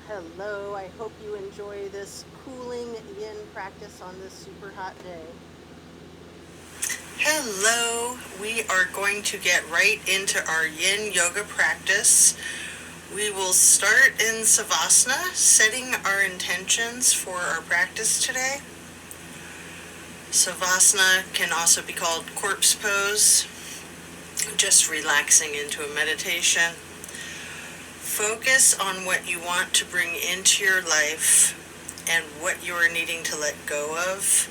Hello, I hope you enjoy this cooling yin practice on this super hot day. Hello, we are going to get right into our yin yoga practice. We will start in Savasana, setting our intentions for our practice today. Savasana can also be called corpse pose, just relaxing into a meditation. Focus on what you want to bring into your life and what you are needing to let go of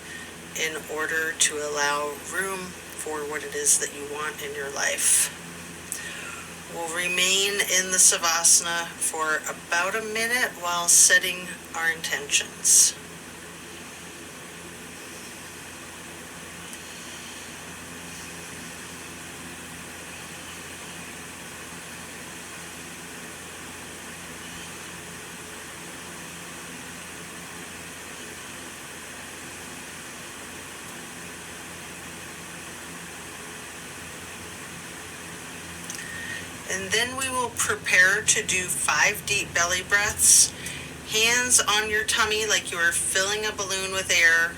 in order to allow room for what it is that you want in your life. We'll remain in the Savasana for about a minute while setting our intentions. And then we will prepare to do 5 deep belly breaths. Hands on your tummy like you are filling a balloon with air,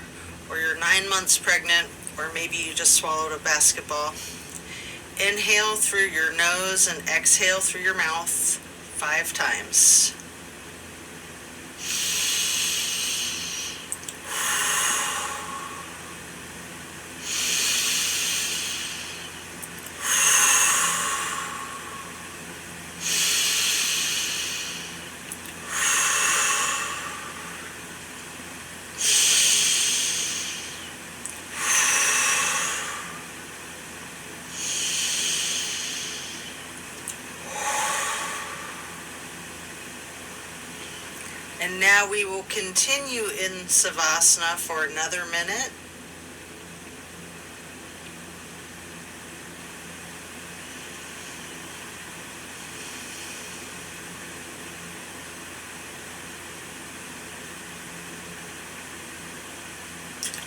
or you're 9 months pregnant, or maybe you just swallowed a basketball. Inhale through your nose and exhale through your mouth 5 times. And now we will continue in Savasana for another minute.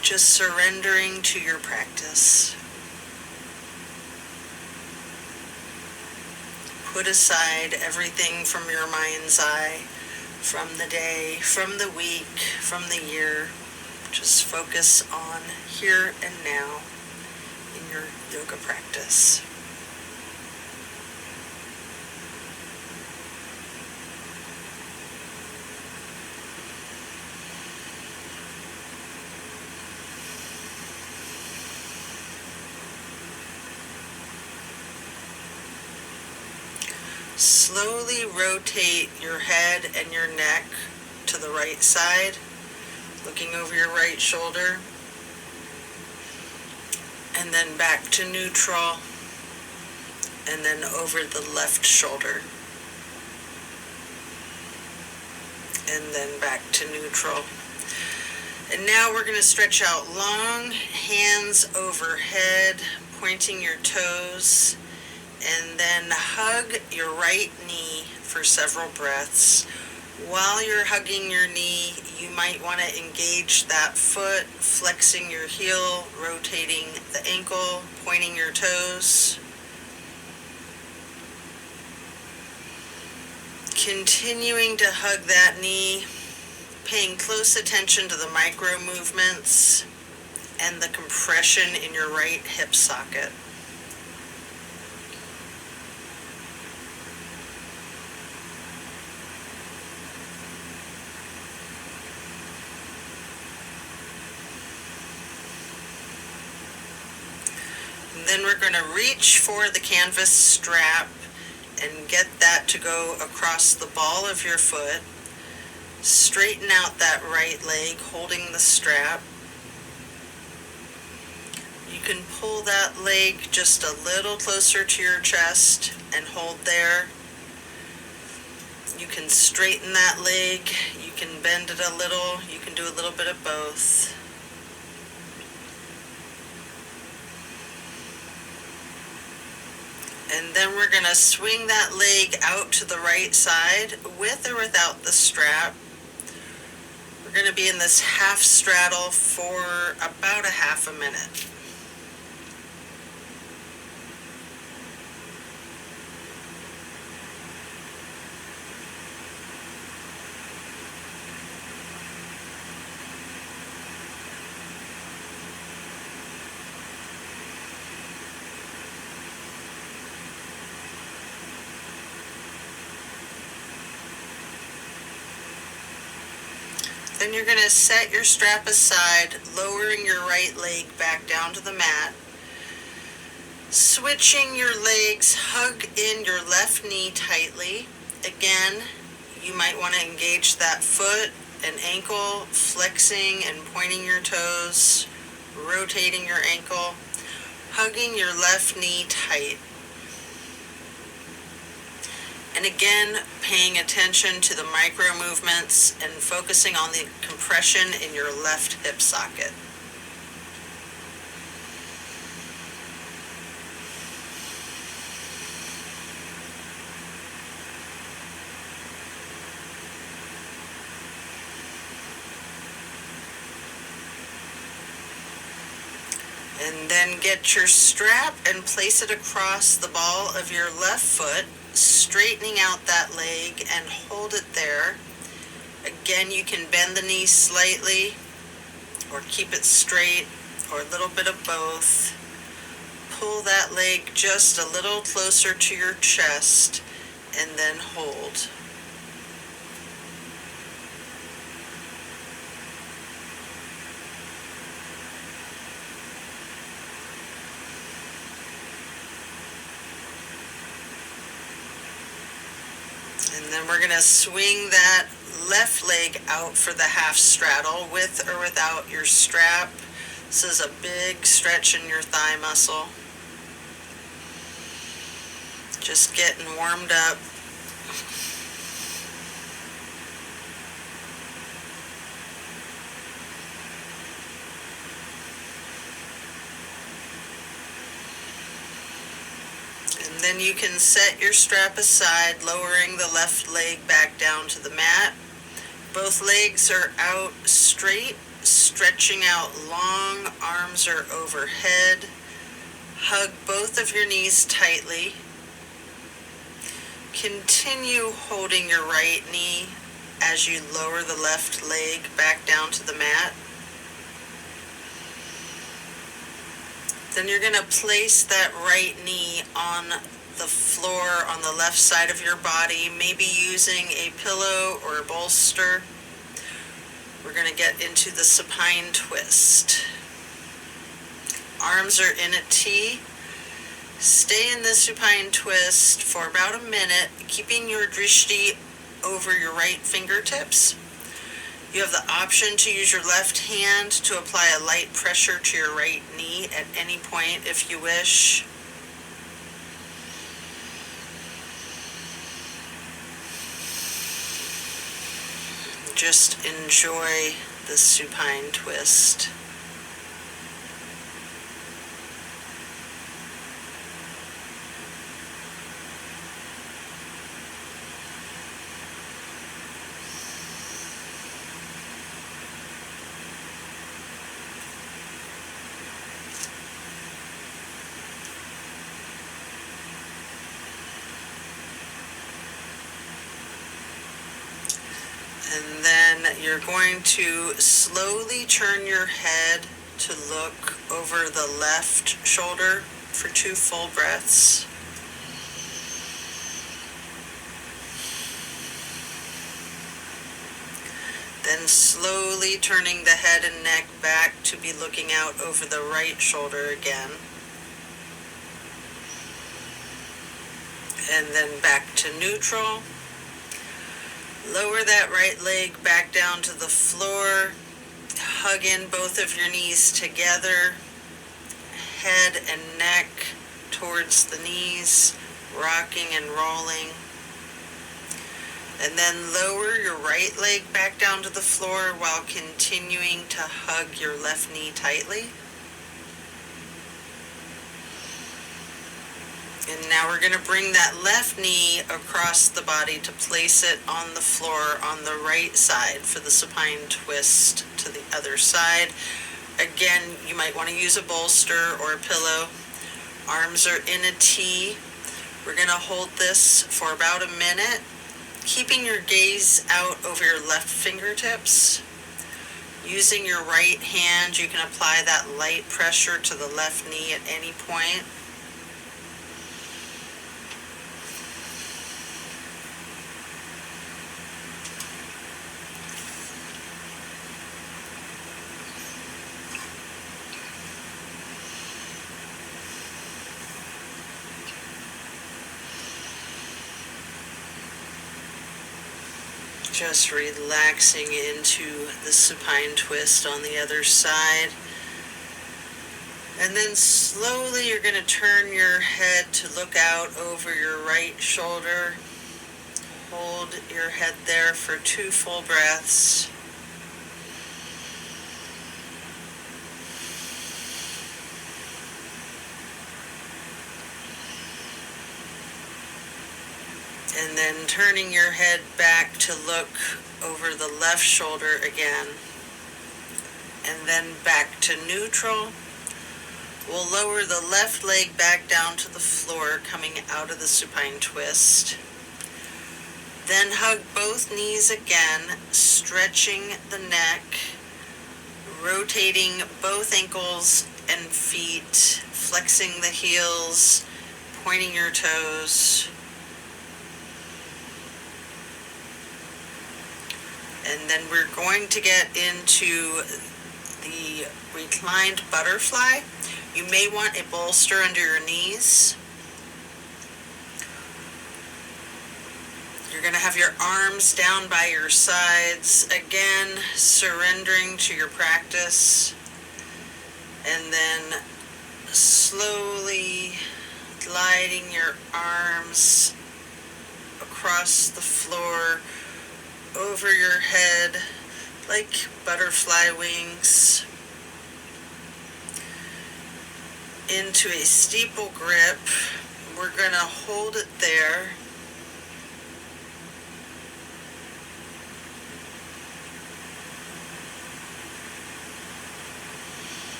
Just surrendering to your practice. Put aside everything from your mind's eye, from the day, from the week, from the year. Just focus on here and now in your yoga practice. Slowly rotate your head and your neck to the right side, looking over your right shoulder, and then back to neutral, and then over the left shoulder, and then back to neutral. And now we're going to stretch out long, hands overhead, pointing your toes, and then hug your right knee for several breaths. While you're hugging your knee, you might want to engage that foot, flexing your heel, rotating the ankle, pointing your toes. Continuing to hug that knee, paying close attention to the micro movements and the compression in your right hip socket. And then we're going to reach for the canvas strap and get that to go across the ball of your foot. Straighten out that right leg, holding the strap. You can pull that leg just a little closer to your chest and hold there. You can straighten that leg, you can bend it a little, you can do a little bit of both. And then we're going to swing that leg out to the right side with or without the strap. We're going to be in this half straddle for about a half a minute. Then you're going to set your strap aside, lowering your right leg back down to the mat. Switching your legs, hug in your left knee tightly. Again, you might want to engage that foot and ankle, flexing and pointing your toes, rotating your ankle, hugging your left knee tight. And again, paying attention to the micro movements and focusing on the compression in your left hip socket. And then get your strap and place it across the ball of your left foot, straightening out that leg and hold it there. Again, you can bend the knee slightly or keep it straight or a little bit of both. Pull that leg just a little closer to your chest and then hold. And then we're going to swing that left leg out for the half straddle with or without your strap. This is a big stretch in your thigh muscle. Just getting warmed up. And then you can set your strap aside, lowering the left leg back down to the mat. Both legs are out straight, stretching out long, arms are overhead. Hug both of your knees tightly. Continue holding your right knee as you lower the left leg back down to the mat. Then you're going to place that right knee on the floor on the left side of your body, maybe using a pillow or a bolster. We're going to get into the supine twist. Arms are in a T. Stay in the supine twist for about a minute, keeping your drishti over your right fingertips. You have the option to use your left hand to apply a light pressure to your right knee at any point if you wish. Just enjoy the supine twist. And then you're going to slowly turn your head to look over the left shoulder for 2 full breaths. Then slowly turning the head and neck back to be looking out over the right shoulder again. And then back to neutral. Lower that right leg back down to the floor. Hug in both of your knees together. Head and neck towards the knees, rocking and rolling. And then lower your right leg back down to the floor while continuing to hug your left knee tightly. And now we're going to bring that left knee across the body to place it on the floor on the right side for the supine twist to the other side. Again, you might want to use a bolster or a pillow. Arms are in a T. We're going to hold this for about a minute, keeping your gaze out over your left fingertips. Using your right hand, you can apply that light pressure to the left knee at any point. Just relaxing into the supine twist on the other side. And then slowly you're going to turn your head to look out over your right shoulder. Hold your head there for 2 full breaths. And then turning your head back to look over the left shoulder again. And then back to neutral. We'll lower the left leg back down to the floor, coming out of the supine twist. Then hug both knees again, stretching the neck, rotating both ankles and feet, flexing the heels, pointing your toes. And then we're going to get into the reclined butterfly. You may want a bolster under your knees. You're going to have your arms down by your sides, again surrendering to your practice, and then slowly gliding your arms across the floor, over your head, like butterfly wings, into a steeple grip. We're going to hold it there.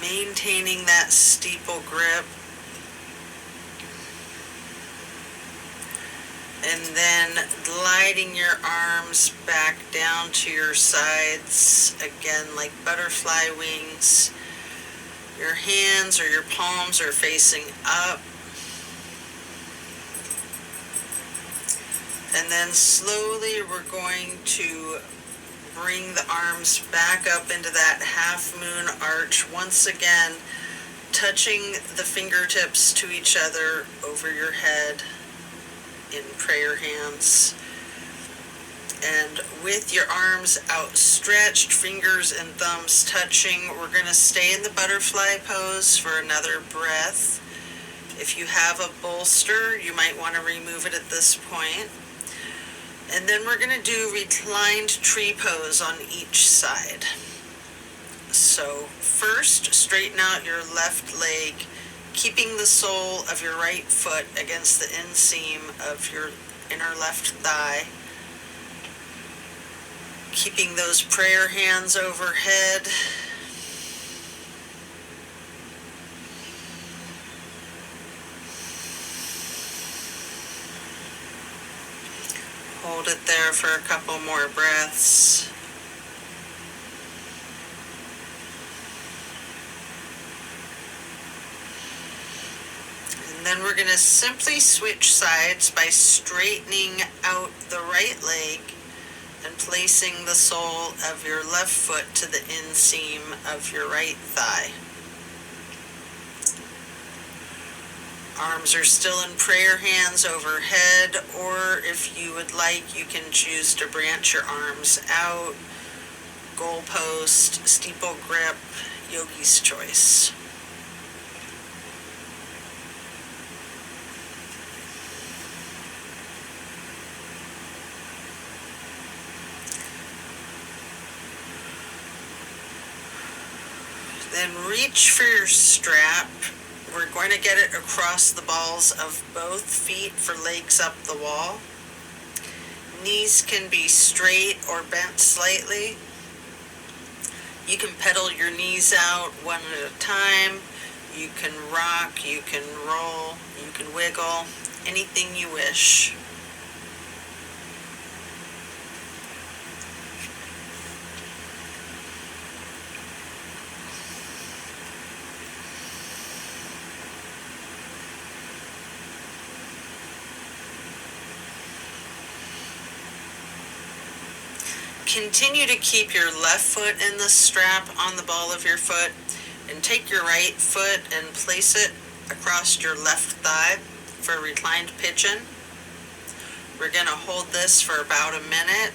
Maintaining that steeple grip. And then gliding your arms back down to your sides, again like butterfly wings. Your hands or your palms are facing up. And then slowly we're going to bring the arms back up into that half moon arch, once again touching the fingertips to each other over your head in prayer hands. And with your arms outstretched, fingers and thumbs touching, we're going to stay in the butterfly pose for another breath. If you have a bolster, you might want to remove it at this point. And then we're going to do reclined tree pose on each side. So first, straighten out your left leg, keeping the sole of your right foot against the inseam of your inner left thigh. Keeping those prayer hands overhead. Hold it there for a couple more breaths. And then we're going to simply switch sides by straightening out the right leg and placing the sole of your left foot to the inseam of your right thigh. Arms are still in prayer hands overhead, or if you would like, you can choose to branch your arms out. Goalpost, steeple grip, yogi's choice. Then reach for your strap. We're going to get it across the balls of both feet for legs up the wall. Knees can be straight or bent slightly. You can pedal your knees out one at a time. You can rock, you can roll, you can wiggle, anything you wish. Continue to keep your left foot in the strap on the ball of your foot, and take your right foot and place it across your left thigh for reclined pigeon. We're going to hold this for about a minute.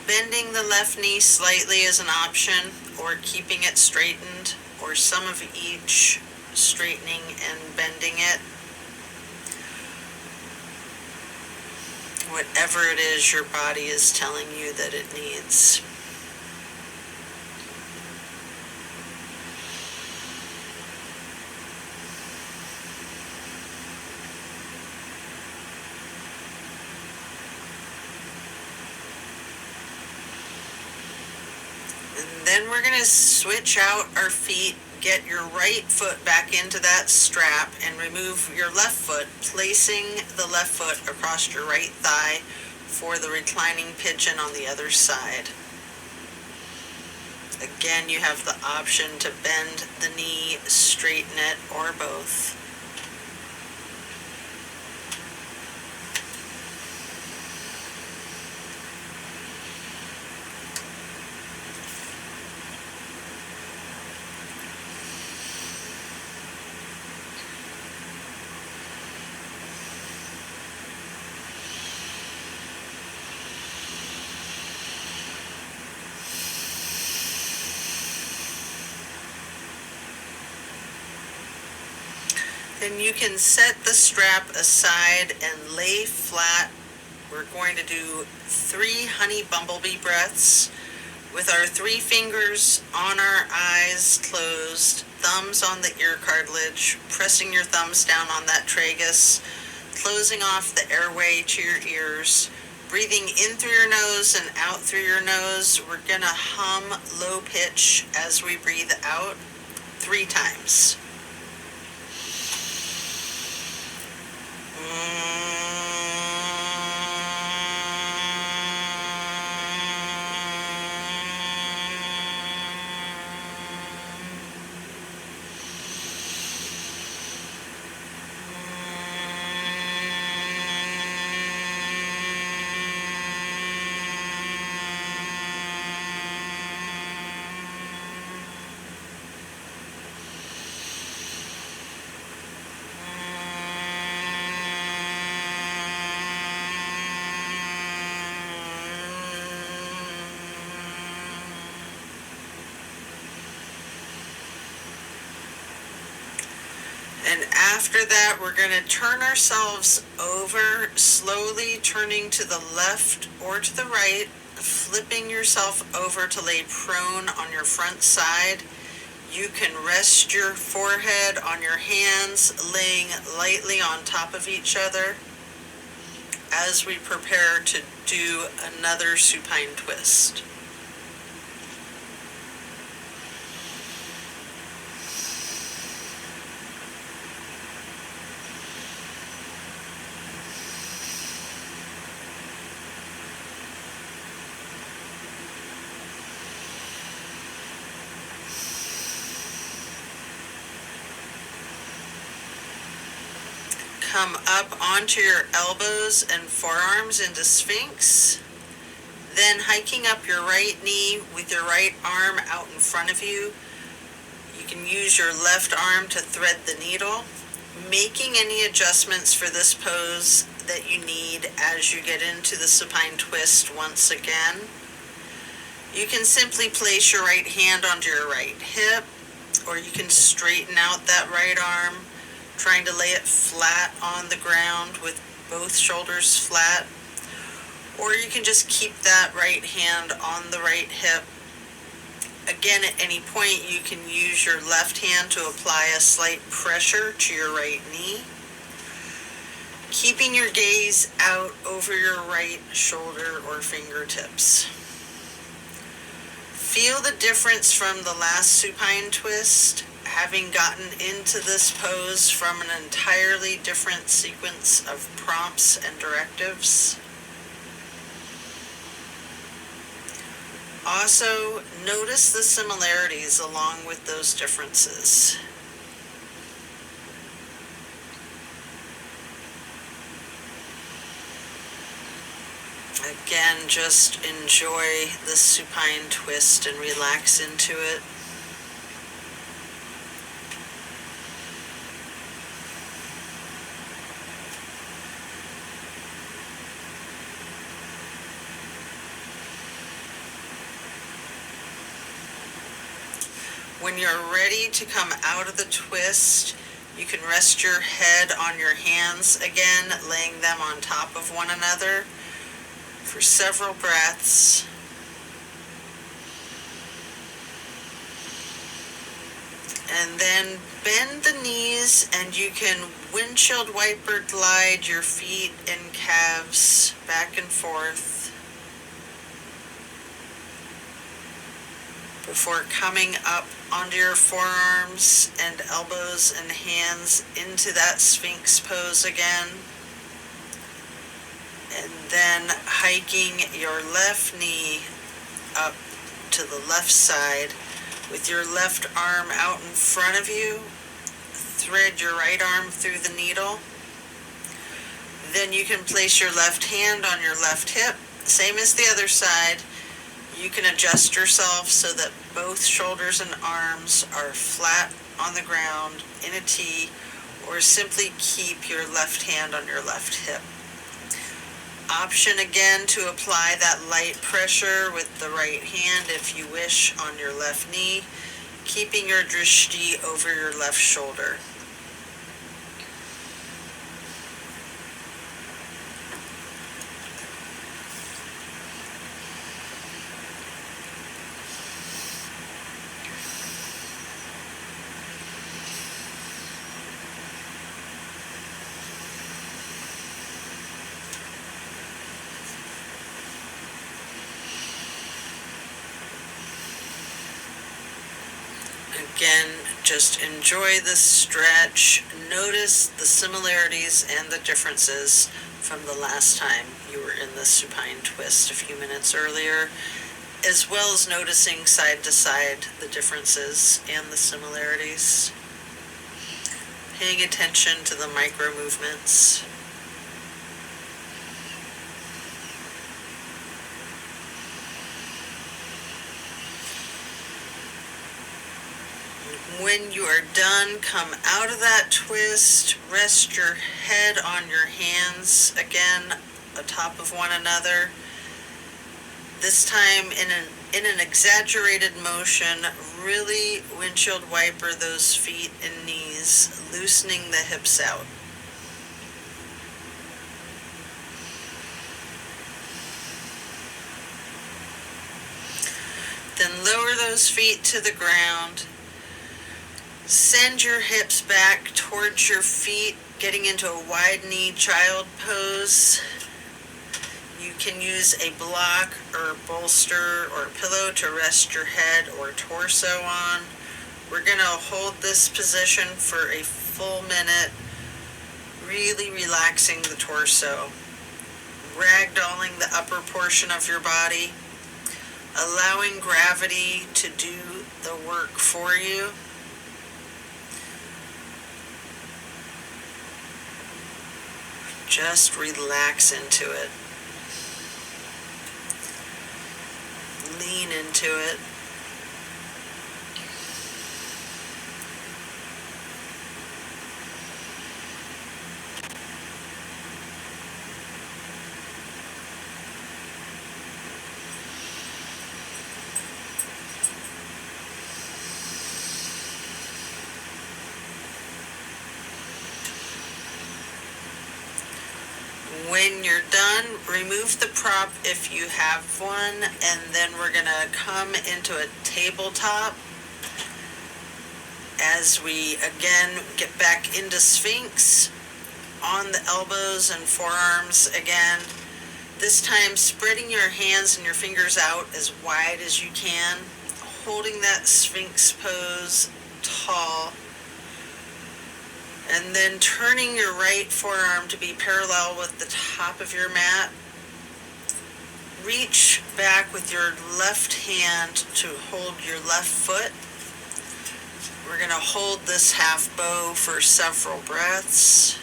Bending the left knee slightly is an option, or keeping it straightened, or some of each, straightening and bending it. Whatever it is your body is telling you that it needs. And then we're going to switch out our feet, get your right foot back into that strap, and remove your left foot, placing the left foot across your right thigh for the reclining pigeon on the other side. Again, you have the option to bend the knee, straighten it, or both. Then you can set the strap aside and lay flat. We're going to do 3 honey bumblebee breaths with our 3 fingers on our eyes closed, thumbs on the ear cartilage, pressing your thumbs down on that tragus, closing off the airway to your ears, breathing in through your nose and out through your nose. We're going to hum low pitch as we breathe out 3 times. And after that, we're going to turn ourselves over, slowly turning to the left or to the right, flipping yourself over to lay prone on your front side. You can rest your forehead on your hands, laying lightly on top of each other as we prepare to do another supine twist. Come up onto your elbows and forearms into Sphinx. Then hiking up your right knee with your right arm out in front of you. You can use your left arm to thread the needle, making any adjustments for this pose that you need as you get into the supine twist once again. You can simply place your right hand onto your right hip, or you can straighten out that right arm, trying to lay it flat on the ground with both shoulders flat. Or you can just keep that right hand on the right hip. Again, at any point, you can use your left hand to apply a slight pressure to your right knee, keeping your gaze out over your right shoulder or fingertips. Feel the difference from the last supine twist, having gotten into this pose from an entirely different sequence of prompts and directives. Also, notice the similarities along with those differences. Again, just enjoy the supine twist and relax into it. When you're ready to come out of the twist, you can rest your head on your hands again, laying them on top of one another for several breaths. And then bend the knees, and you can windshield wiper glide your feet and calves back and forth before coming up onto your forearms and elbows and hands into that Sphinx pose again. And then hiking your left knee up to the left side with your left arm out in front of you. Thread your right arm through the needle. Then you can place your left hand on your left hip, same as the other side. You can adjust yourself so that both shoulders and arms are flat on the ground in a T, or simply keep your left hand on your left hip. Option again to apply that light pressure with the right hand if you wish on your left knee, keeping your drishti over your left shoulder. Again, just enjoy the stretch. Notice the similarities and the differences from the last time you were in the supine twist a few minutes earlier, as well as noticing side to side the differences and the similarities. Paying attention to the micro movements. When you are done, come out of that twist, rest your head on your hands again atop of one another. This time in an exaggerated motion, really windshield wiper those feet and knees, loosening the hips out. Then lower those feet to the ground. Send your hips back towards your feet, getting into a wide knee child pose. You can use a block or bolster or pillow to rest your head or torso on. We're going to hold this position for a full minute, really relaxing the torso, ragdolling the upper portion of your body, allowing gravity to do the work for you. Just relax into it. Lean into it. When you're done, remove the prop if you have one, and then we're going to come into a tabletop as we again get back into Sphinx on the elbows and forearms again. This time spreading your hands and your fingers out as wide as you can, holding that Sphinx pose tall. And then turning your right forearm to be parallel with the top of your mat. Reach back with your left hand to hold your left foot. We're going to hold this half bow for several breaths.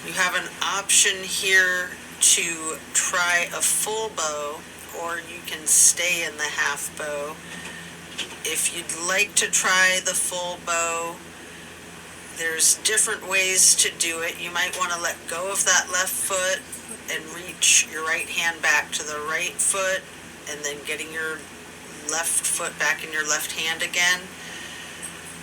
You have an option here to try a full bow, or you can stay in the half bow. If you'd like to try the full bow, there's different ways to do it. You might want to let go of that left foot and reach your right hand back to the right foot, and then getting your left foot back in your left hand again.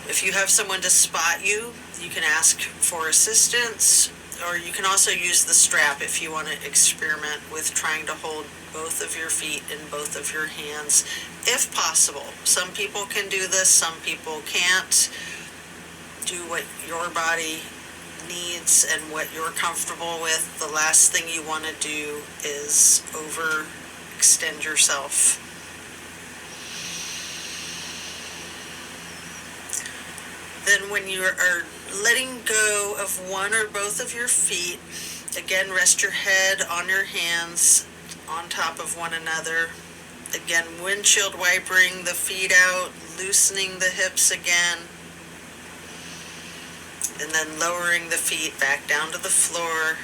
If you have someone to spot you, you can ask for assistance, or you can also use the strap if you want to experiment with trying to hold both of your feet in both of your hands, if possible. Some people can do this, some people can't. Do what your body needs and what you're comfortable with. The last thing you want to do is overextend yourself. Then when you are letting go of one or both of your feet, again, rest your head on your hands on top of one another. Again, windshield wipering the feet out, loosening the hips again, and then lowering the feet back down to the floor.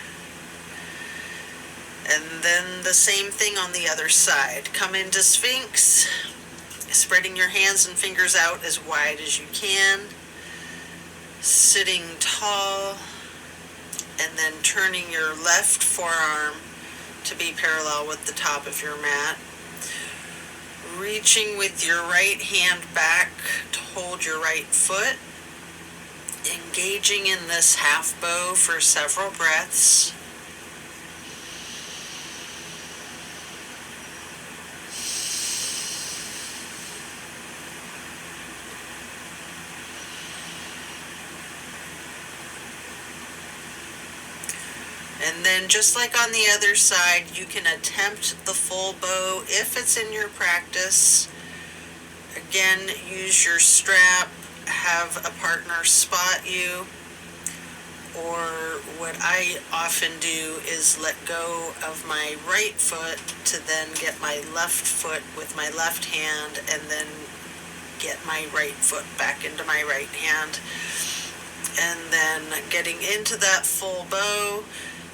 And then the same thing on the other side. Come into Sphinx, spreading your hands and fingers out as wide as you can, sitting tall, and then turning your left forearm to be parallel with the top of your mat. Reaching with your right hand back to hold your right foot. Engaging in this half bow for several breaths. And then just like on the other side, you can attempt the full bow if it's in your practice. Again, use your strap, have a partner spot you, or what I often do is let go of my right foot to then get my left foot with my left hand, and then get my right foot back into my right hand. And then getting into that full bow,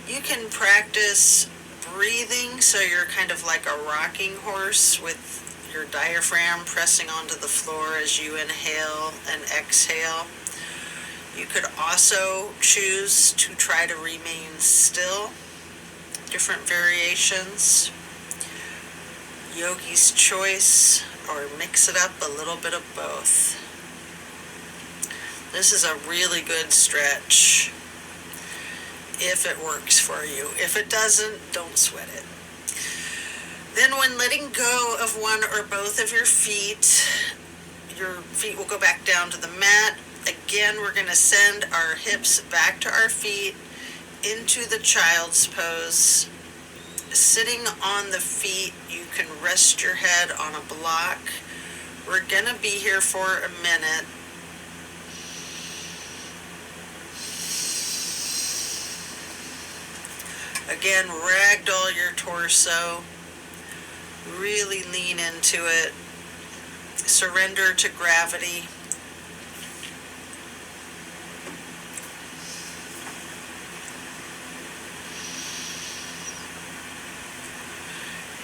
you can practice breathing so you're kind of like a rocking horse with your diaphragm pressing onto the floor as you inhale and exhale. You could also choose to try to remain still. Different variations. Yogi's choice, or mix it up a little bit of both. This is a really good stretch if it works for you. If it doesn't, don't sweat it. Then when letting go of one or both of your feet will go back down to the mat. Again, we're going to send our hips back to our feet into the child's pose. Sitting on the feet, you can rest your head on a block. We're going to be here for a minute. Again, ragdoll your torso. Really lean into it. Surrender to gravity.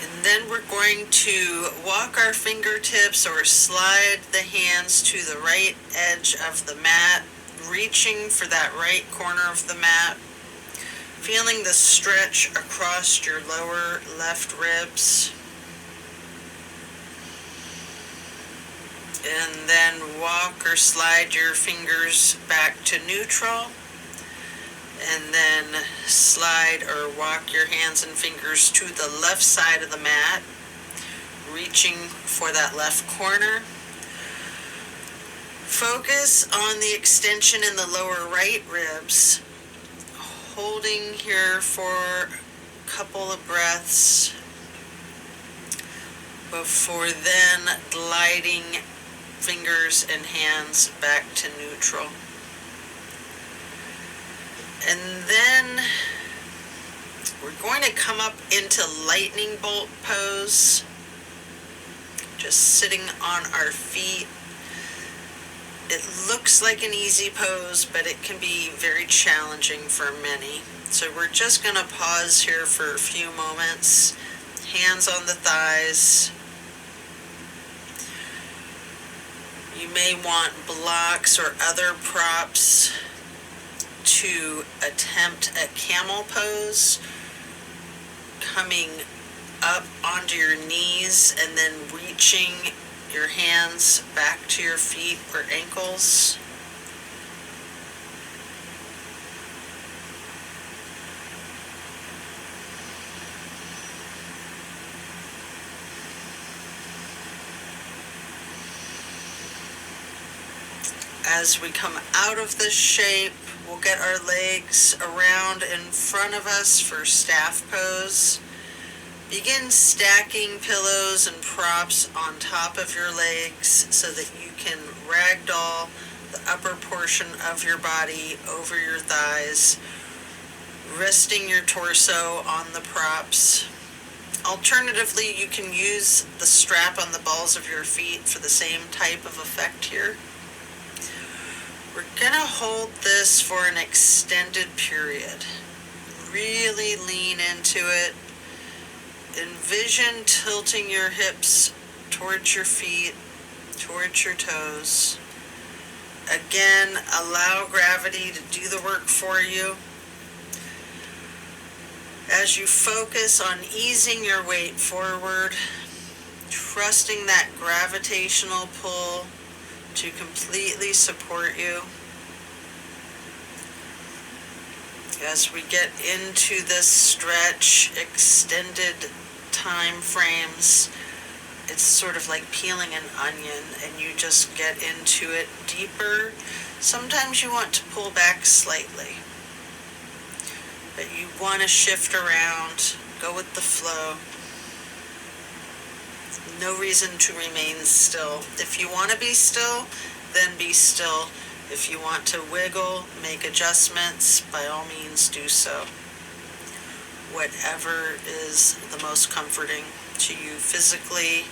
And then we're going to walk our fingertips or slide the hands to the right edge of the mat, reaching for that right corner of the mat. Feeling the stretch across your lower left ribs. And then walk or slide your fingers back to neutral. And then slide or walk your hands and fingers to the left side of the mat, reaching for that left corner. Focus on the extension in the lower right ribs. Holding here for a couple of breaths before then gliding fingers and hands back to neutral. And then we're going to come up into lightning bolt pose, just sitting on our feet. It looks like an easy pose, but it can be very challenging for many. So we're just going to pause here for a few moments. Hands on the thighs. You may want blocks or other props to attempt a camel pose, coming up onto your knees and then reaching your hands back to your feet or ankles. As we come out of this shape, we'll get our legs around in front of us for staff pose. Begin stacking pillows and props on top of your legs so that you can ragdoll the upper portion of your body over your thighs, resting your torso on the props. Alternatively, you can use the strap on the balls of your feet for the same type of effect here. We're gonna hold this for an extended period. Really lean into it. Envision tilting your hips towards your feet, towards your toes. Again, allow gravity to do the work for you. As you focus on easing your weight forward, trusting that gravitational pull to completely support you. As we get into this stretch, extended time frames, it's sort of like peeling an onion and you just get into it deeper. Sometimes you want to pull back slightly, but you want to shift around, go with the flow. No reason to remain still. If you want to be still, then be still. If you want to wiggle, make adjustments, by all means do so. Whatever is the most comforting to you physically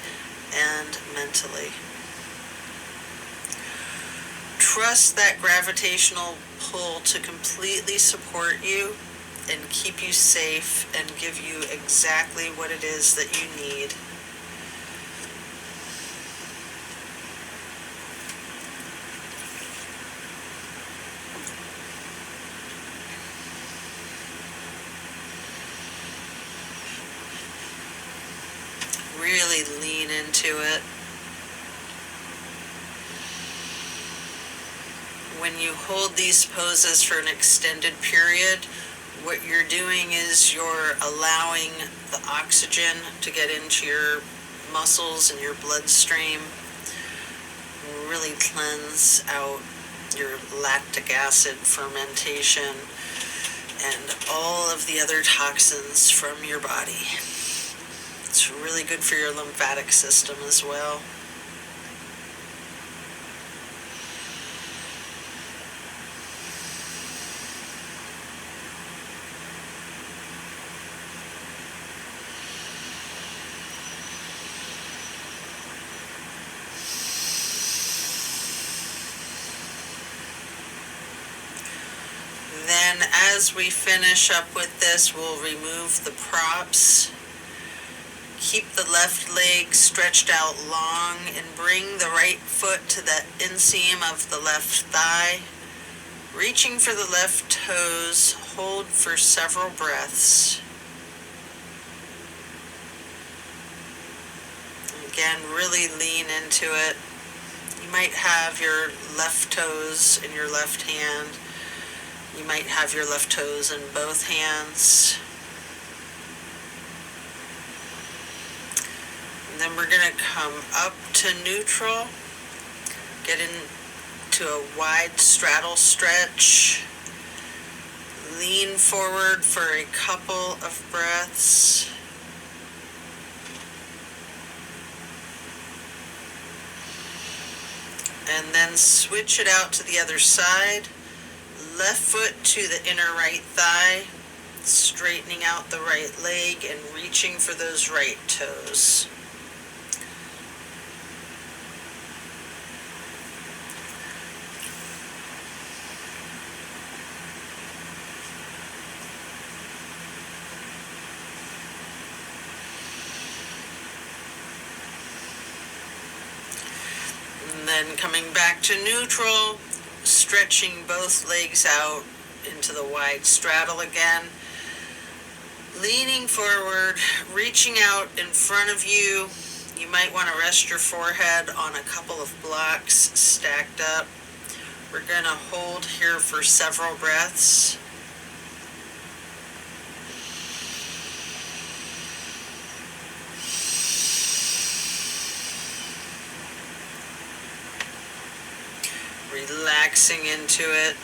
and mentally. Trust that gravitational pull to completely support you and keep you safe and give you exactly what it is that you need. Really lean into it. When you hold these poses for an extended period, what you're doing is you're allowing the oxygen to get into your muscles and your bloodstream, really cleanse out your lactic acid fermentation and all of the other toxins from your body. It's really good for your lymphatic system as well. Then as we finish up with this, we'll remove the props. Keep the left leg stretched out long and bring the right foot to the inseam of the left thigh. Reaching for the left toes, hold for several breaths. Again, really lean into it. You might have your left toes in your left hand. You might have your left toes in both hands. And then we're going to come up to neutral, get into a wide straddle stretch, lean forward for a couple of breaths. And then switch it out to the other side. Left foot to the inner right thigh, straightening out the right leg and reaching for those right toes. And then coming back to neutral, stretching both legs out into the wide straddle again. Leaning forward, reaching out in front of you. You might want to rest your forehead on a couple of blocks stacked up. We're going to hold here for several breaths. Relaxing into it.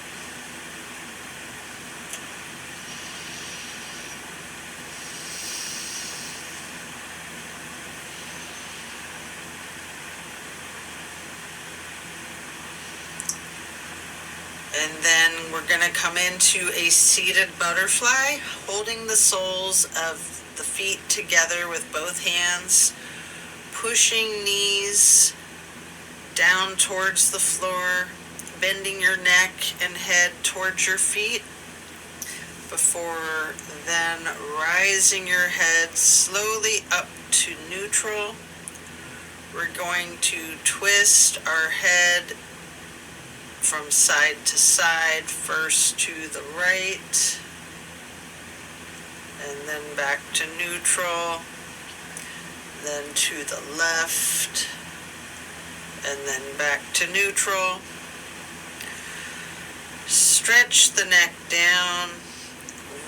And then we're going to come into a seated butterfly, holding the soles of the feet together with both hands, pushing knees down towards the floor, bending your neck and head towards your feet, before then rising your head slowly up to neutral. We're going to twist our head from side to side, first to the right, and then back to neutral, then to the left, and then back to neutral. Stretch the neck down,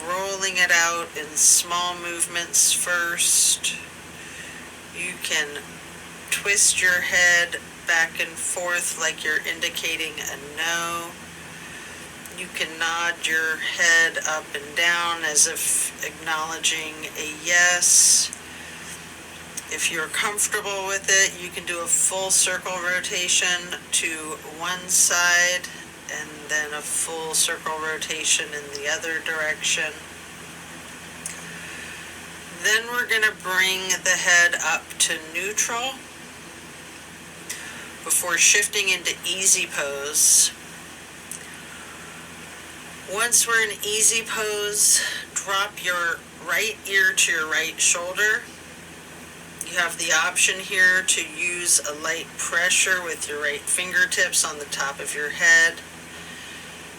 rolling it out in small movements first. You can twist your head back and forth like you're indicating a no. You can nod your head up and down as if acknowledging a yes. If you're comfortable with it, you can do a full circle rotation to one side and then a full circle rotation in the other direction. Then we're going to bring the head up to neutral before shifting into easy pose. Once we're in easy pose, drop your right ear to your right shoulder. You have the option here to use a light pressure with your right fingertips on the top of your head.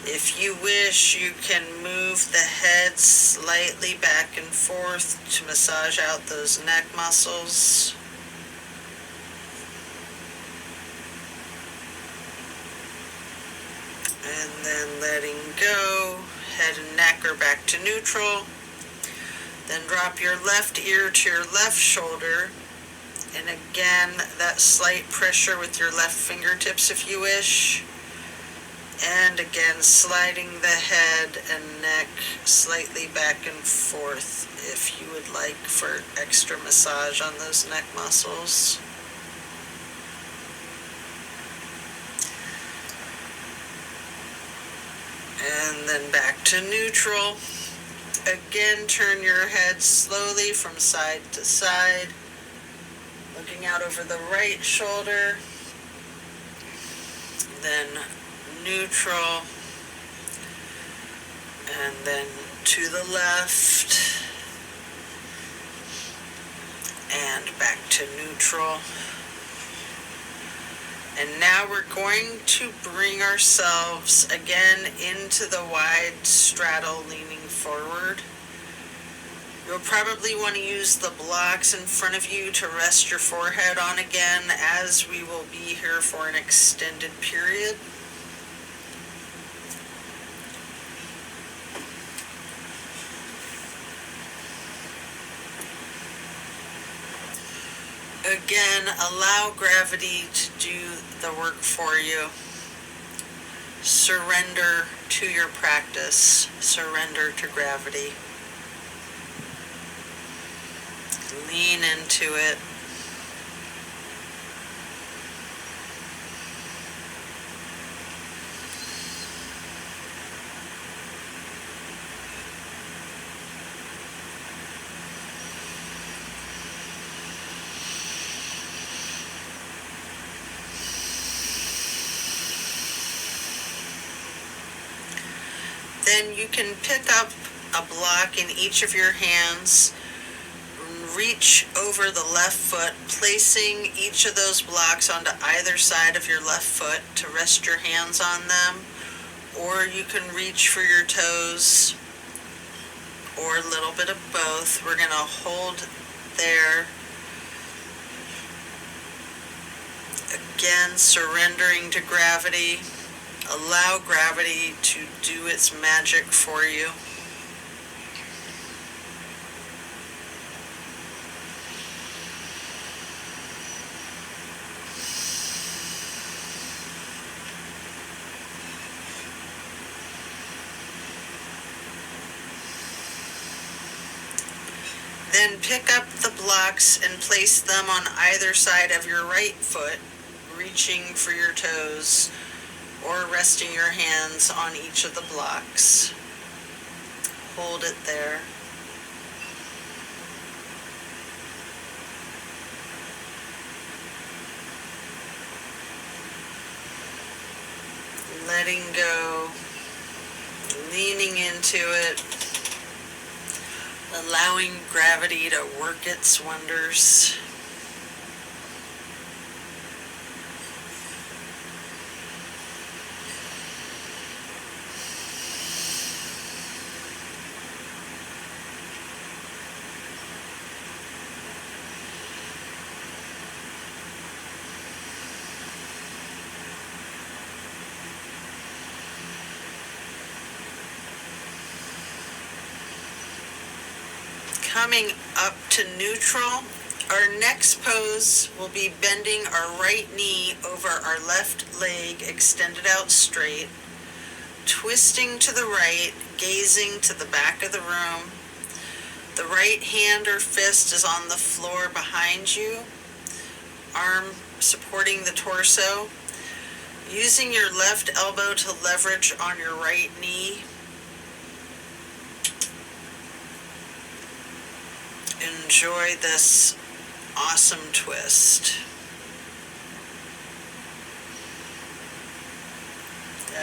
If you wish, you can move the head slightly back and forth to massage out those neck muscles. And then letting go, head and neck are back to neutral. Then drop your left ear to your left shoulder. And again, that slight pressure with your left fingertips if you wish. And again, sliding the head and neck slightly back and forth if you would like for extra massage on those neck muscles. And then back to neutral. Again, turn your head slowly from side to side, looking out over the right shoulder, then neutral, and then to the left, and back to neutral. And now we're going to bring ourselves again into the wide straddle, leaning forward. You'll probably want to use the blocks in front of you to rest your forehead on again, as we will be here for an extended period. Again, allow gravity to do the work for you. Surrender to your practice. Surrender to gravity. Lean into it. Then you can pick up a block in each of your hands, reach over the left foot, placing each of those blocks onto either side of your left foot to rest your hands on them, or you can reach for your toes, or a little bit of both. We're going to hold there. Again, surrendering to gravity. Allow gravity to do its magic for you. Then pick up the blocks and place them on either side of your right foot, reaching for your toes or resting your hands on each of the blocks. Hold it there. Letting go, leaning into it, allowing gravity to work its wonders. Coming up to neutral, our next pose will be bending our right knee over our left leg, extended out straight, twisting to the right, gazing to the back of the room. The right hand or fist is on the floor behind you, arm supporting the torso. Using your left elbow to leverage on your right knee. Enjoy this awesome twist.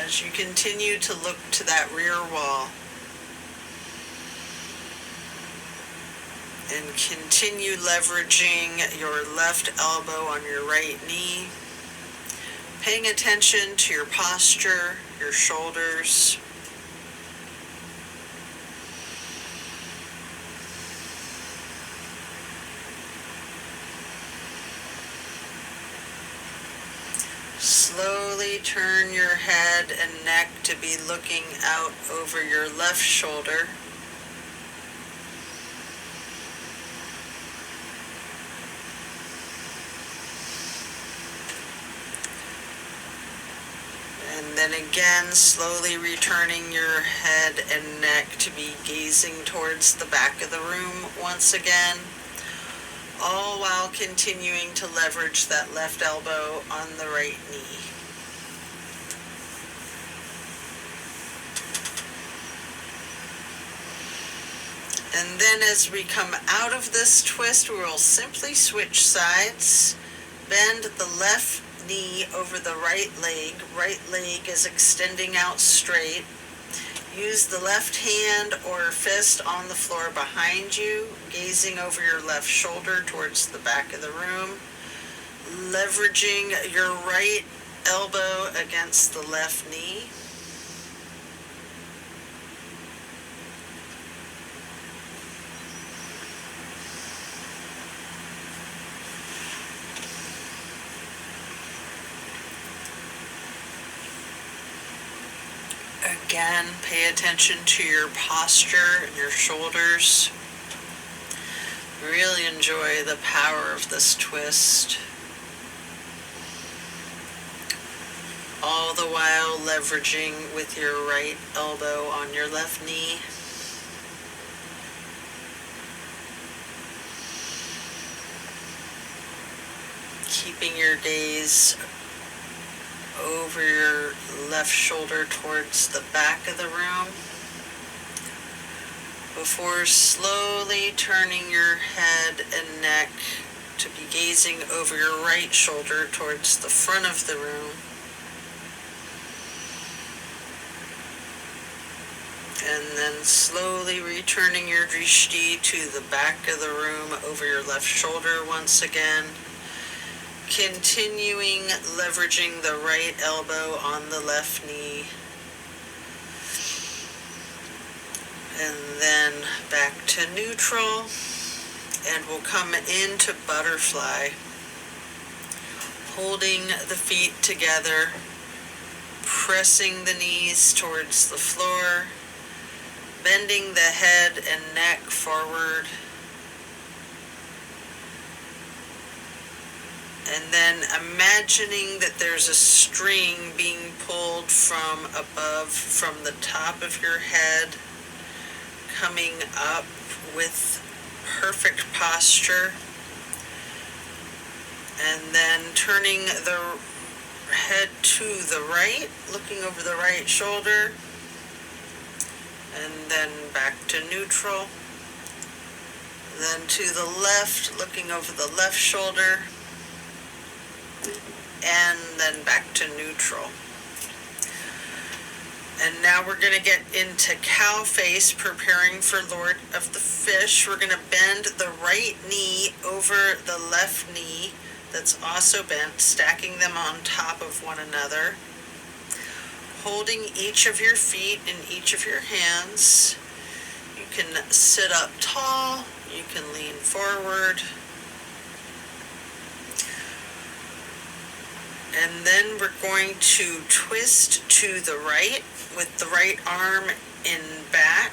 As you continue to look to that rear wall and continue leveraging your left elbow on your right knee, paying attention to your posture, your shoulders. Slowly turn your head and neck to be looking out over your left shoulder. And then again, slowly returning your head and neck to be gazing towards the back of the room once again. All while continuing to leverage that left elbow on the right knee. And then as we come out of this twist, we will simply switch sides. Bend the left knee over the right leg. Right leg is extending out straight. Use the left hand or fist on the floor behind you, gazing over your left shoulder towards the back of the room, leveraging your right elbow against the left knee. Again, pay attention to your posture and your shoulders. Really enjoy the power of this twist. All the while leveraging with your right elbow on your left knee. Keeping your gaze over your left shoulder towards the back of the room before slowly turning your head and neck to be gazing over your right shoulder towards the front of the room. And then slowly returning your drishti to the back of the room over your left shoulder once again. Continuing leveraging the right elbow on the left knee. and then back to neutral, and we'll come into butterfly, holding the feet together, pressing the knees towards the floor, bending the head and neck forward, and then imagining that there's a string being pulled from above, from the top of your head, coming up with perfect posture, and then turning the head to the right, looking over the right shoulder, and then back to neutral, then to the left, looking over the left shoulder, and then back to neutral. And now we're going to get into cow face, preparing for Lord of the Fish. We're going to bend the right knee over the left knee that's also bent, stacking them on top of one another, holding each of your feet in each of your hands. You can sit up tall, you can lean forward. And then we're going to twist to the right with the right arm in back.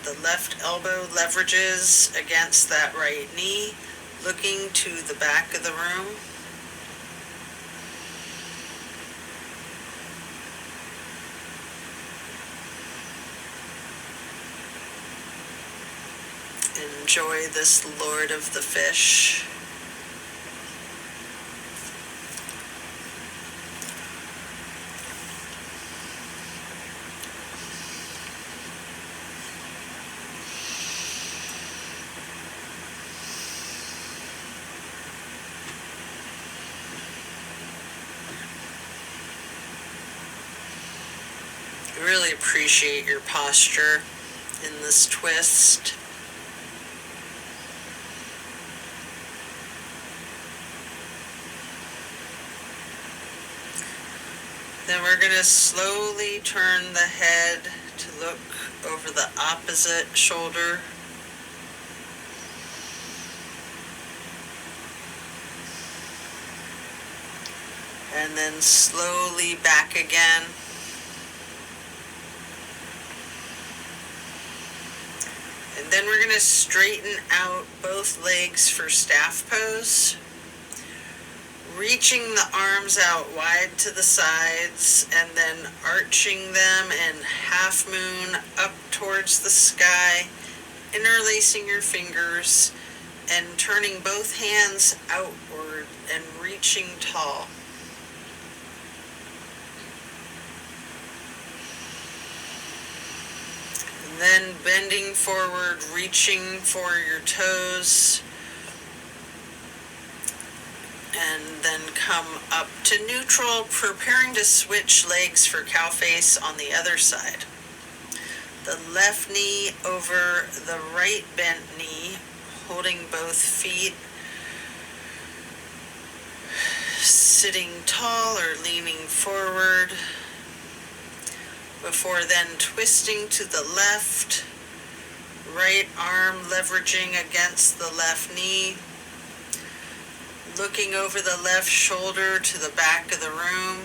The left elbow leverages against that right knee, looking to the back of the room. Enjoy this Lord of the Fish. Really appreciate your posture in this twist. Then we're going to slowly turn the head to look over the opposite shoulder. And then slowly back again. And then we're going to straighten out both legs for staff pose, reaching the arms out wide to the sides and then arching them in half moon up towards the sky, interlacing your fingers and turning both hands outward and reaching tall. Then bending forward, reaching for your toes, and then come up to neutral, preparing to switch legs for cow face on the other side. The left knee over the right bent knee, holding both feet, sitting tall or leaning forward, before then twisting to the left, right arm leveraging against the left knee, looking over the left shoulder to the back of the room.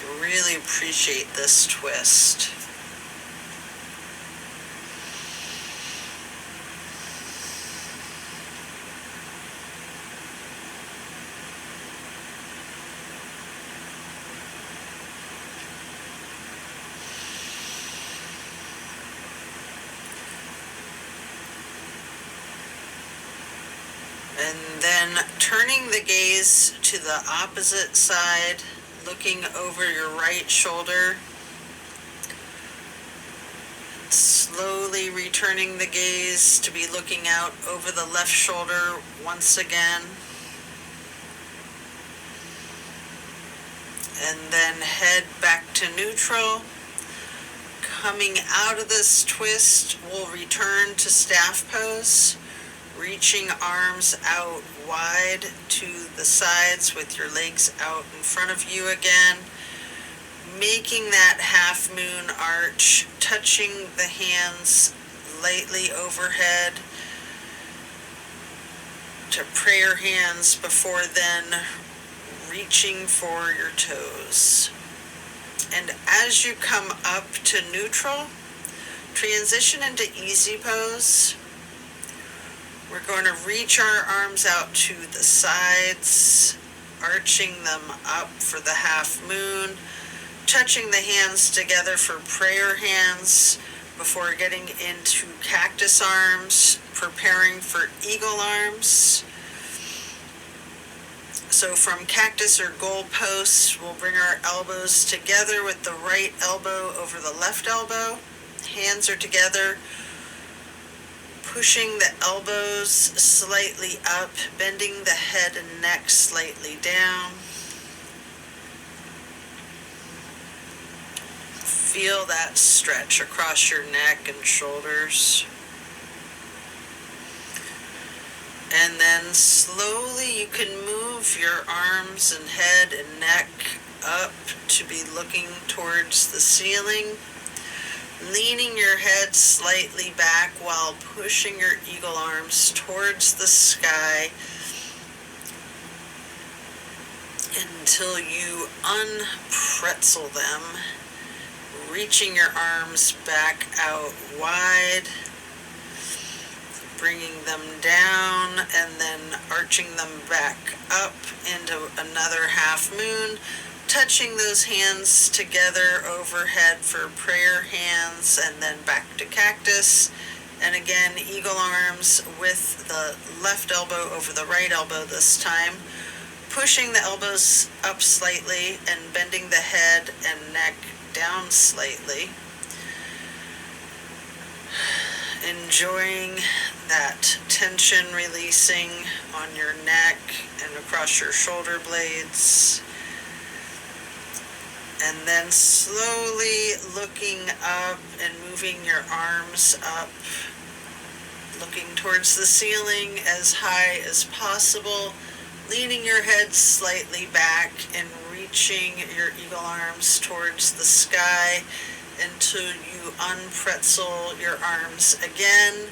I really appreciate this twist. And then turning the gaze to the opposite side, looking over your right shoulder, slowly returning the gaze to be looking out over the left shoulder once again. And then head back to neutral. Coming out of this twist, we'll return to staff pose, reaching arms out wide to the sides with your legs out in front of you again, making that half moon arch, touching the hands lightly overhead to prayer hands before then reaching for your toes. And as you come up to neutral, transition into easy pose. We're going to reach our arms out to the sides, arching them up for the half moon, touching the hands together for prayer hands before getting into cactus arms, preparing for eagle arms. So from cactus or goalpost, we'll bring our elbows together with the right elbow over the left elbow. Hands are together, pushing the elbows slightly up, bending the head and neck slightly down. Feel that stretch across your neck and shoulders. And then slowly you can move your arms and head and neck up to be looking towards the ceiling, leaning your head slightly back while pushing your eagle arms towards the sky until you unpretzel them, reaching your arms back out wide, bringing them down and then arching them back up into another half moon, touching those hands together overhead for prayer hands, and then back to cactus. And again, eagle arms with the left elbow over the right elbow this time, pushing the elbows up slightly and bending the head and neck down slightly. Enjoying that tension releasing on your neck and across your shoulder blades. And then slowly looking up and moving your arms up, looking towards the ceiling as high as possible, leaning your head slightly back and reaching your eagle arms towards the sky until you unpretzel your arms again,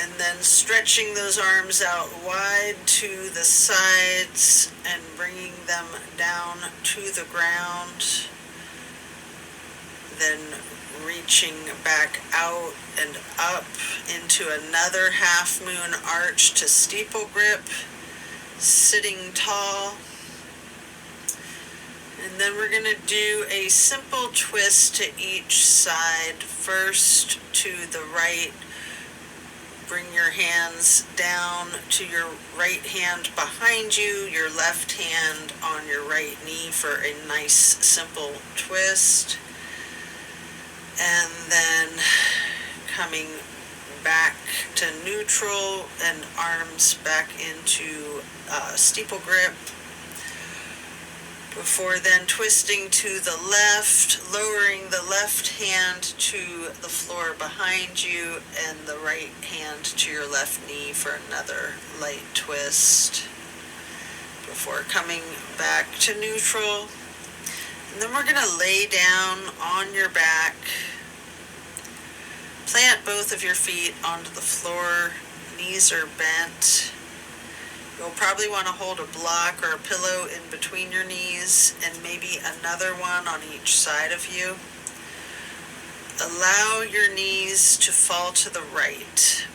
and then stretching those arms out wide to the sides and bringing them down to the ground, then reaching back out and up into another half moon arch to steeple grip, sitting tall. And then we're going to do a simple twist to each side. First to the right, bring your hands down to your right hand behind you, your left hand on your right knee for a nice simple twist. And then coming back to neutral and arms back into steeple grip. Before then twisting to the left, lowering the left hand to the floor behind you and the right hand to your left knee for another light twist. Before coming back to neutral. And then we're going to lay down on your back. Plant both of your feet onto the floor. Knees are bent. You'll probably want to hold a block or a pillow in between your knees and maybe another one on each side of you. Allow your knees to fall to the right.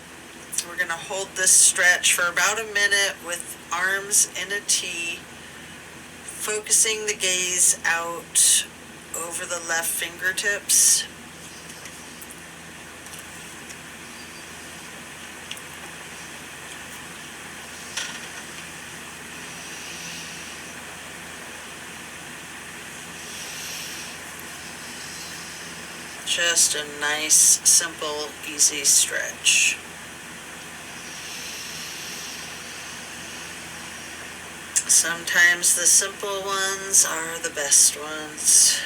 We're going to hold this stretch for about a minute with arms in a T, focusing the gaze out over the left fingertips. Just a nice, simple, easy stretch. Sometimes the simple ones are the best ones.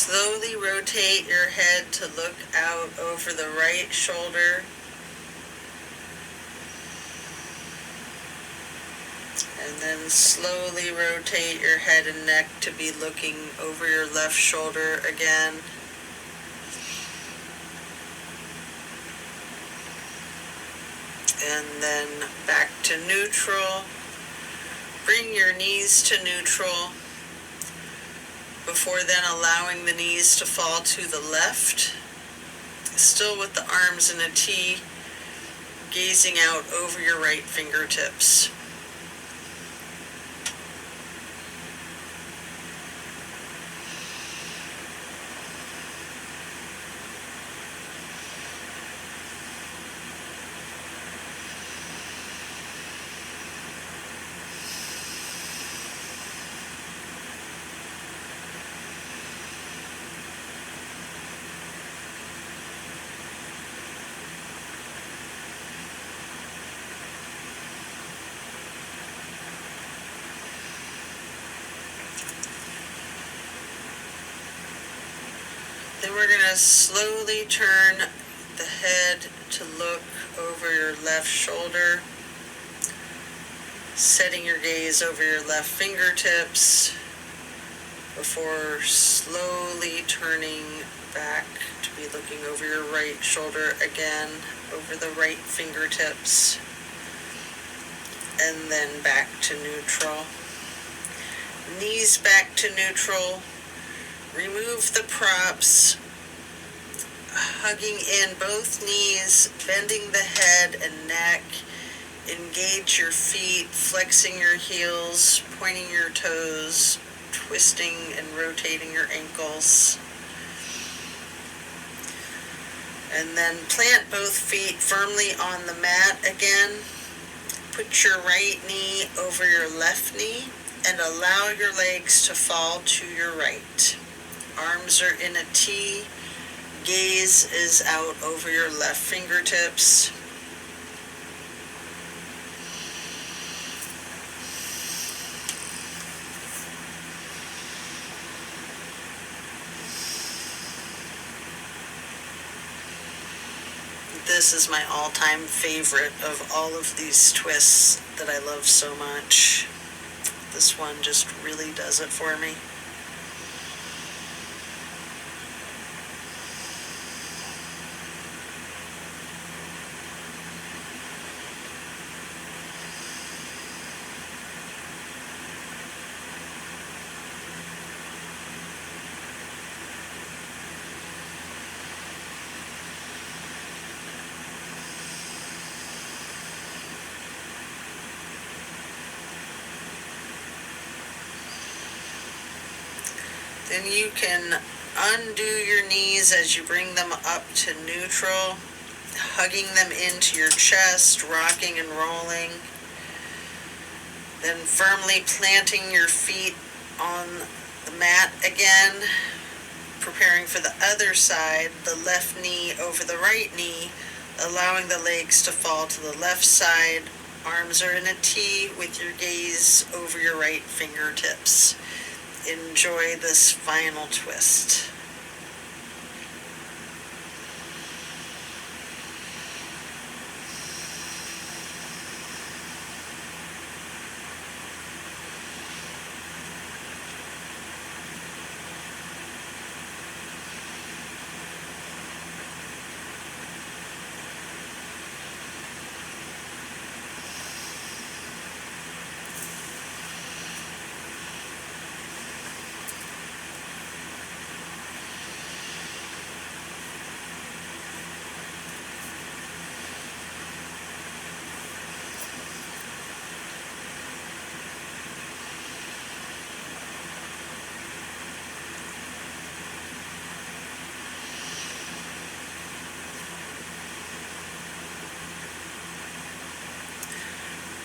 Slowly rotate your head to look out over the right shoulder. And then slowly rotate your head and neck to be looking over your left shoulder again. And then back to neutral. Bring your knees to neutral before then allowing the knees to fall to the left. Still with the arms in a T, gazing out over your right fingertips. Then we're going to slowly turn the head to look over your left shoulder, setting your gaze over your left fingertips before slowly turning back to be looking over your right shoulder again, over the right fingertips, and then back to neutral. Knees back to neutral. Remove the props, hugging in both knees, bending the head and neck. Engage your feet, flexing your heels, pointing your toes, twisting and rotating your ankles. And then plant both feet firmly on the mat again. Put your right knee over your left knee and allow your legs to fall to your right. Arms are in a T. Gaze is out over your left fingertips. This is my all-time favorite of all of these twists that I love so much. This one just really does it for me. Then you can undo your knees as you bring them up to neutral, hugging them into your chest, rocking and rolling. Then firmly planting your feet on the mat again, preparing for the other side, the left knee over the right knee, allowing the legs to fall to the left side. Arms are in a T with your gaze over your right fingertips. Enjoy this final twist.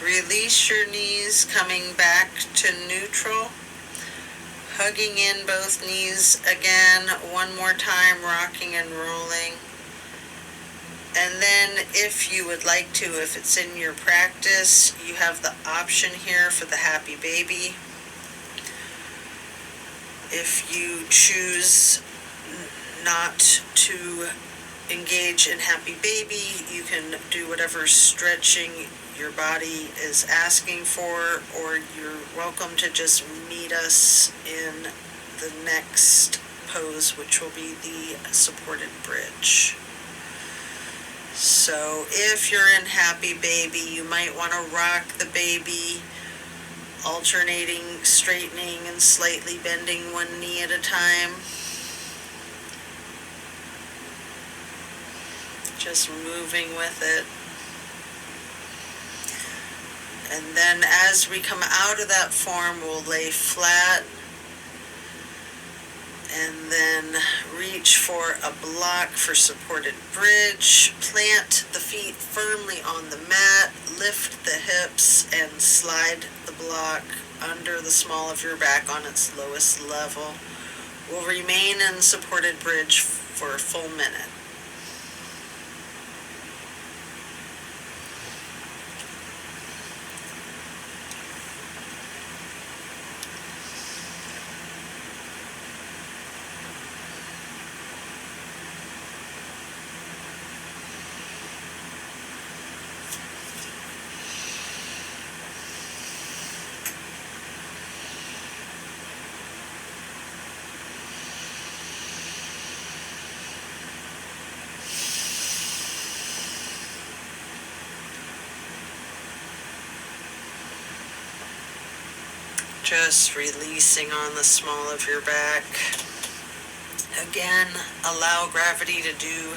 Release your knees, coming back to neutral. Hugging in both knees again, one more time, rocking and rolling. And then if you would like to, if it's in your practice, you have the option here for the happy baby. If you choose not to engage in happy baby, you can do whatever stretching your body is asking for, or you're welcome to just meet us in the next pose, which will be the supported bridge. So if you're in happy baby, you might want to rock the baby, alternating, straightening, and slightly bending one knee at a time. Just moving with it. And then as we come out of that form, we'll lay flat and then reach for a block for supported bridge. Plant the feet firmly on the mat, lift the hips, and slide the block under the small of your back on its lowest level. We'll remain in supported bridge for a full minute. Just releasing on the small of your back. Again, allow gravity to do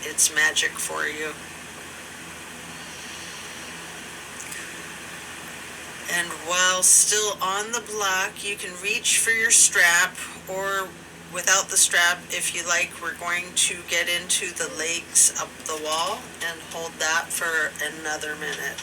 its magic for you. And while still on the block, you can reach for your strap, or without the strap, if you like. We're going to get into the legs up the wall and hold that for another minute.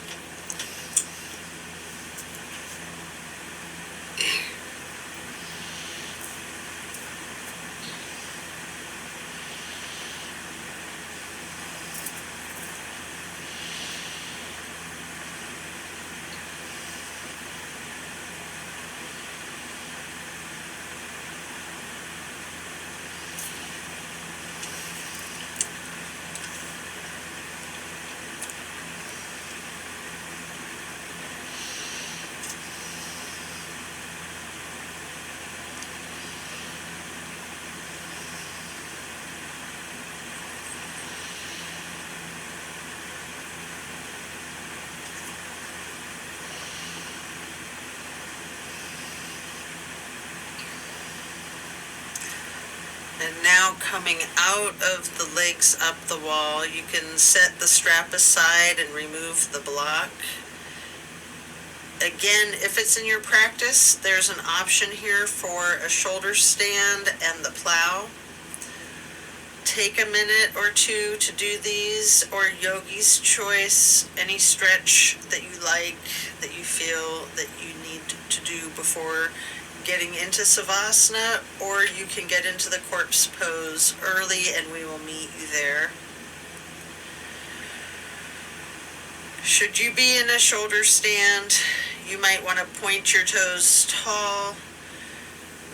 And now coming out of the legs up the wall, you can set the strap aside and remove the block. Again, if it's in your practice, there's an option here for a shoulder stand and the plow. Take a minute or two to do these, or yogi's choice, any stretch that you like, that you feel that you need to do before getting into Savasana, or you can get into the corpse pose early and we will meet you there. Should you be in a shoulder stand, you might want to point your toes tall,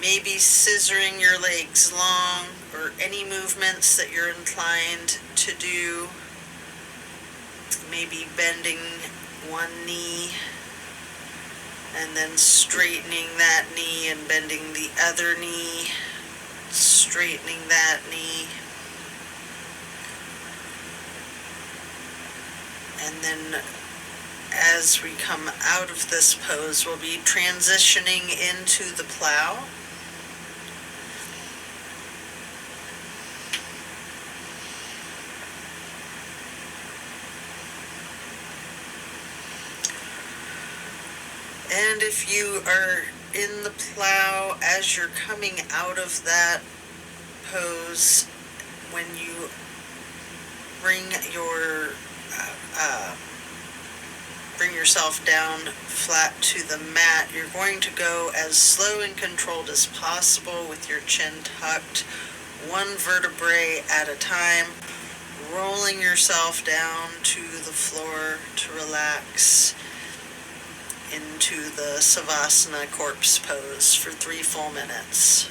maybe scissoring your legs long, or any movements that you're inclined to do. Maybe bending one knee and then straightening that knee and bending the other knee, straightening that knee. And then as we come out of this pose, we'll be transitioning into the plow. And if you are in the plow as you're coming out of that pose, when you bring yourself down flat to the mat, you're going to go as slow and controlled as possible with your chin tucked, one vertebrae at a time, rolling yourself down to the floor to relax into the Savasana corpse pose for 3 full minutes.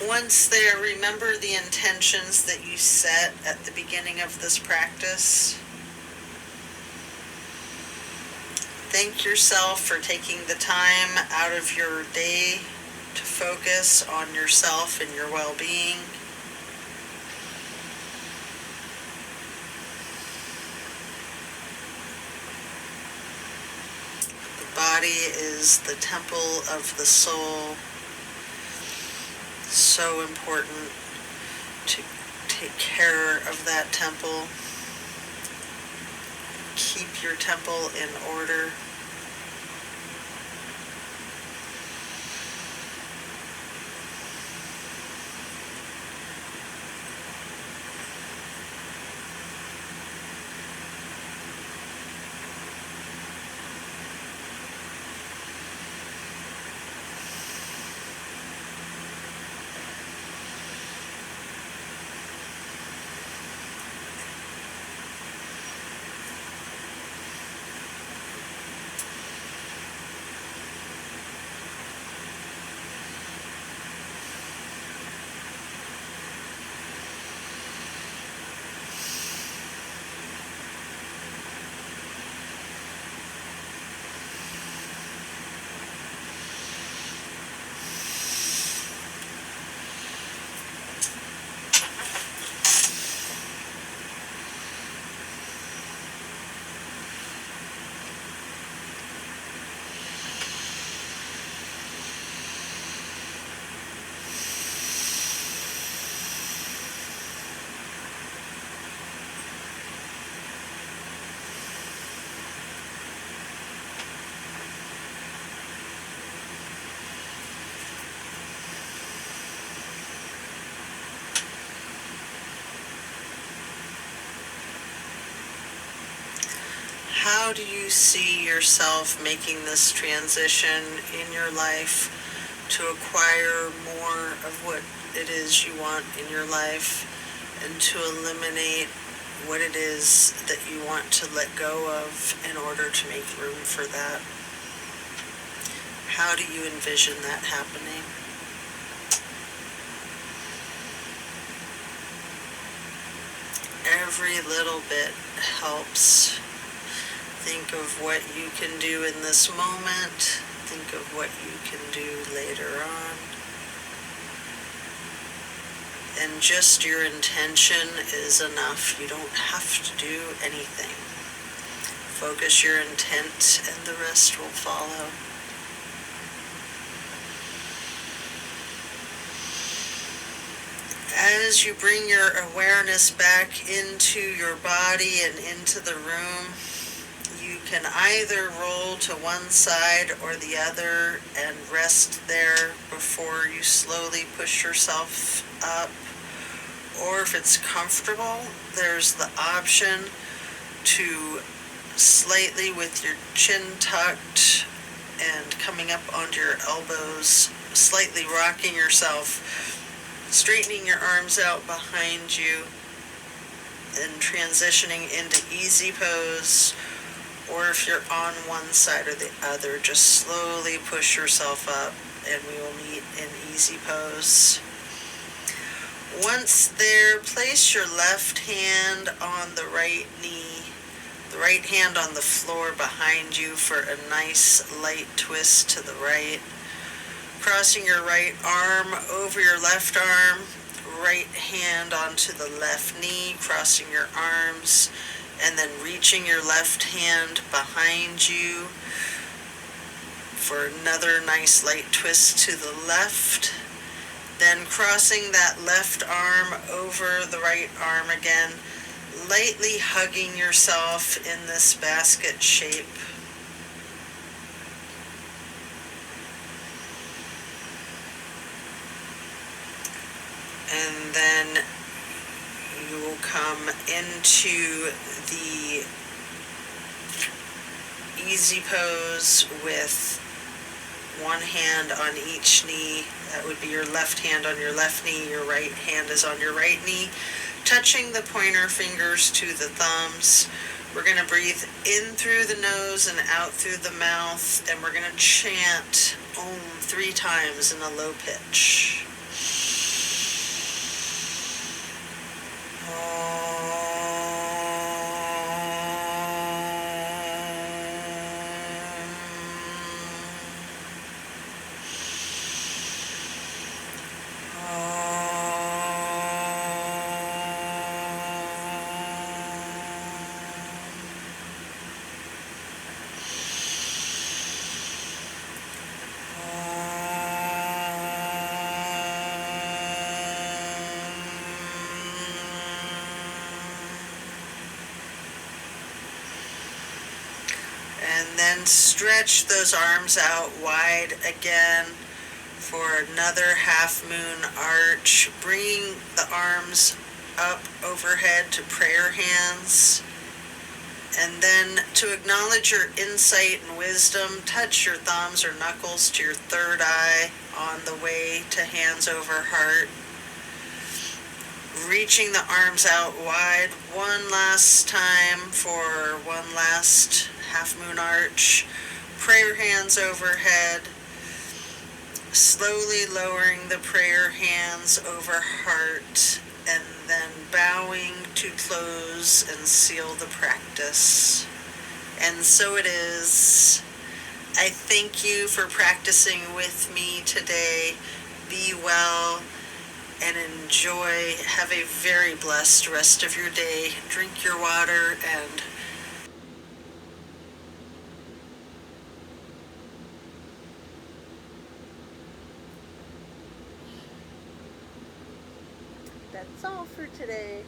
Once there, remember the intentions that you set at the beginning of this practice. Thank yourself for taking the time out of your day to focus on yourself and your well-being. The body is the temple of the soul. So important to take care of that temple. Keep your temple in order. How do you see yourself making this transition in your life to acquire more of what it is you want in your life and to eliminate what it is that you want to let go of in order to make room for that? How do you envision that happening? Every little bit helps. Think of what you can do in this moment. Think of what you can do later on. And just your intention is enough. You don't have to do anything. Focus your intent and the rest will follow. As you bring your awareness back into your body and into the room, you can either roll to one side or the other and rest there before you slowly push yourself up. Or if it's comfortable, there's the option to slightly with your chin tucked and coming up onto your elbows, slightly rocking yourself, straightening your arms out behind you and transitioning into easy pose. Or if you're on one side or the other, just slowly push yourself up and we will meet in easy pose. Once there, place your left hand on the right knee, the right hand on the floor behind you for a nice light twist to the right. Crossing your right arm over your left arm, right hand onto the left knee, crossing your arms, and then reaching your left hand behind you for another nice light twist to the left. Then crossing that left arm over the right arm again, lightly hugging yourself in this basket shape. And then you will come into the easy pose with one hand on each knee. That would be your left hand on your left knee, your right hand is on your right knee, touching the pointer fingers to the thumbs. We're going to breathe in through the nose and out through the mouth, and we're going to chant Om 3 times in a low pitch. And then stretch those arms out wide again for another half moon arch, bringing the arms up overhead to prayer hands. And then to acknowledge your insight and wisdom, touch your thumbs or knuckles to your third eye on the way to hands over heart. Reaching the arms out wide one last time for one last half moon arch. Prayer hands overhead. Slowly lowering the prayer hands over heart, and then bowing to close and seal the practice. And so it is. I thank you for practicing with me today. Be well and enjoy. Have a very blessed rest of your day. Drink your water and That's all for today.